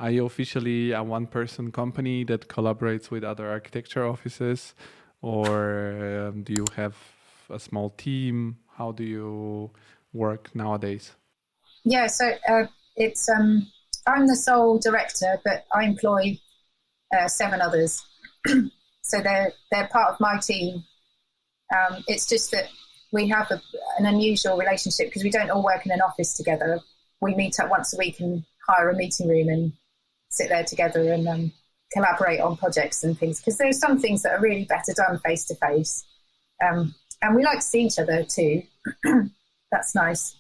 Are you officially a one-person company that collaborates with other architecture offices, or do you have a small team? How do you work nowadays? Yeah, so it's I'm the sole director, but I employ 7 others. So they're part of my team. It's just that we have an unusual relationship because we don't all work in an office together. We meet up once a week and hire a meeting room and sit there together and collaborate on projects and things. Because there's some things that are really better done face to face, and we like to see each other too. That's nice.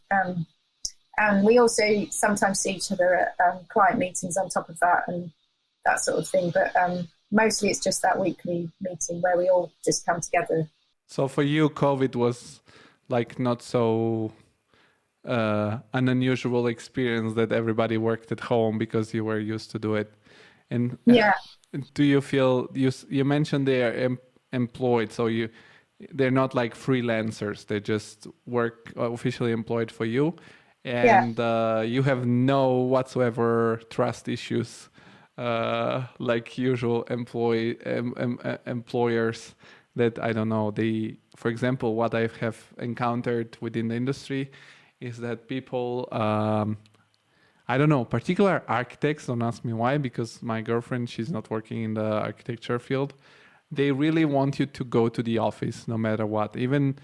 And we also sometimes see each other at client meetings on top of that and that sort of thing. But mostly it's just that weekly meeting where we all just come together. So for you, COVID was like not so an unusual experience that everybody worked at home because you were used to do it. And yeah. Do you feel, you mentioned they are employed, so they're not like freelancers, they just work officially employed for you, and you have no whatsoever trust issues like usual employers that, I don't know, for example, what I have encountered within the industry is that people, I don't know, particular architects, don't ask me why, because my girlfriend, she's not working in the architecture field. They really want you to go to the office no matter what. Even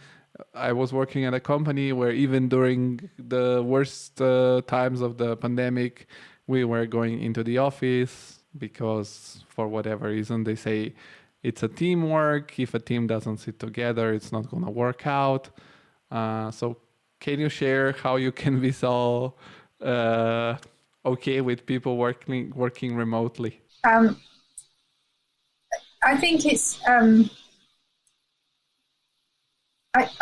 I was working at a company where even during the worst times of the pandemic, we were going into the office because for whatever reason, they say it's a teamwork. If a team doesn't sit together, it's not going to work out. So can you share how you can be so okay with people working remotely? I think it's, I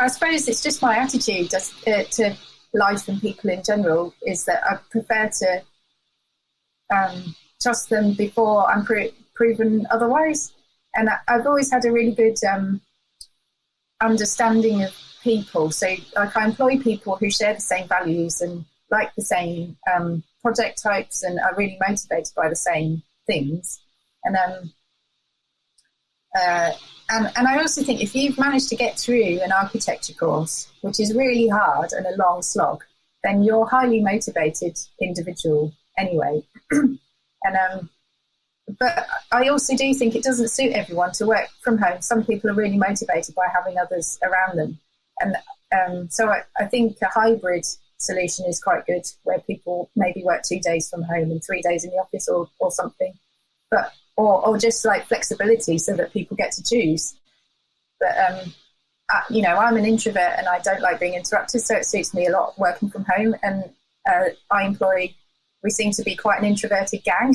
suppose it's just my attitude to life and people in general is that I prefer to trust them before I'm proven otherwise. And I've always had a really good understanding of people. So like I employ people who share the same values and like the same project types and are really motivated by the same things. And I also think if you've managed to get through an architecture course, which is really hard and a long slog, then you're a highly motivated individual anyway. But I also do think it doesn't suit everyone to work from home. Some people are really motivated by having others around them. And so I think a hybrid solution is quite good, where people maybe work 2 days from home and 3 days in the office or something. But or just like flexibility so that people get to choose. But, I'm an introvert and I don't like being interrupted, so it suits me a lot working from home. And we seem to be quite an introverted gang.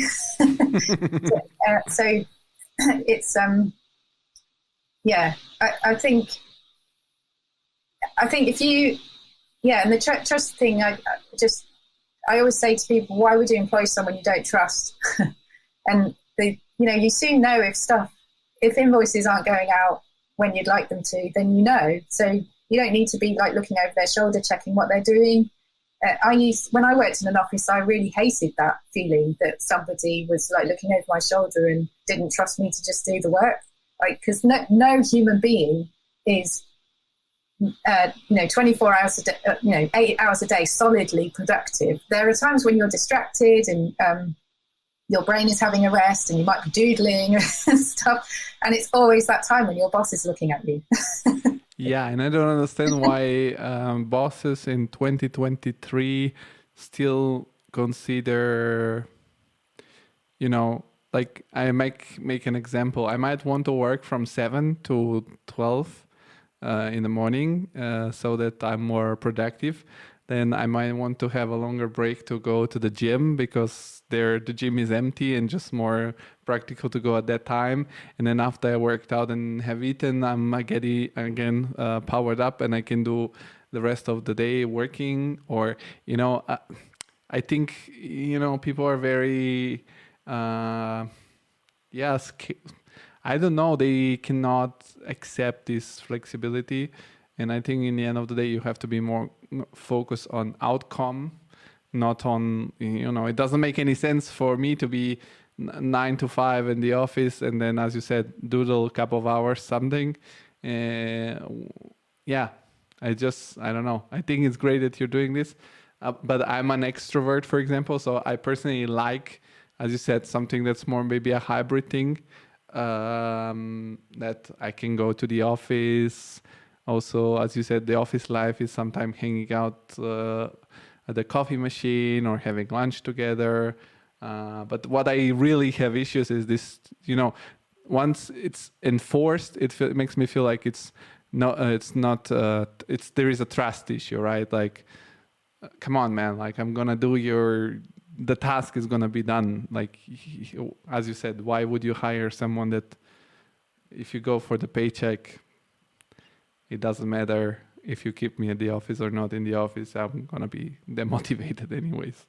So it's, I think if you, and the trust thing, I always say to people, why would you employ someone you don't trust? And you soon know if invoices aren't going out when you'd like them to, then you know. So you don't need to be like looking over their shoulder, checking what they're doing. When I worked in an office, I really hated that feeling that somebody was like looking over my shoulder and didn't trust me to just do the work. Like, because no human being is, 24 hours a day, 8 hours a day, solidly productive. There are times when you're distracted and your brain is having a rest and you might be doodling and stuff. And it's always that time when your boss is looking at you. Yeah, and I don't understand why bosses in 2023 still consider, like I make an example. I might want to work from 7 to 12 in the morning so that I'm more productive. Then I might want to have a longer break to go to the gym because the gym is empty and just more practical to go at that time. And then after I worked out and have eaten, I'm again powered up and I can do the rest of the day working. Or, I think, people are very, I don't know, they cannot accept this flexibility. And I think in the end of the day, you have to be more focused on outcome, not on, it doesn't make any sense for me to be 9 to 5 in the office and then, as you said, doodle a couple of hours something. Yeah, I don't know. I think it's great that you're doing this, but I'm an extrovert, for example, so I personally like, as you said, something that's more maybe a hybrid thing, that I can go to the office. Also, as you said, the office life is sometimes hanging out at the coffee machine or having lunch together. But what I really have issues is this, once it's enforced, it makes me feel like it's not, there is a trust issue, right? Like, come on, man, like I'm going to do the task is going to be done. Like, as you said, why would you hire someone that if you go for the paycheck, it doesn't matter if you keep me at the office or not in the office, I'm going to be demotivated anyways.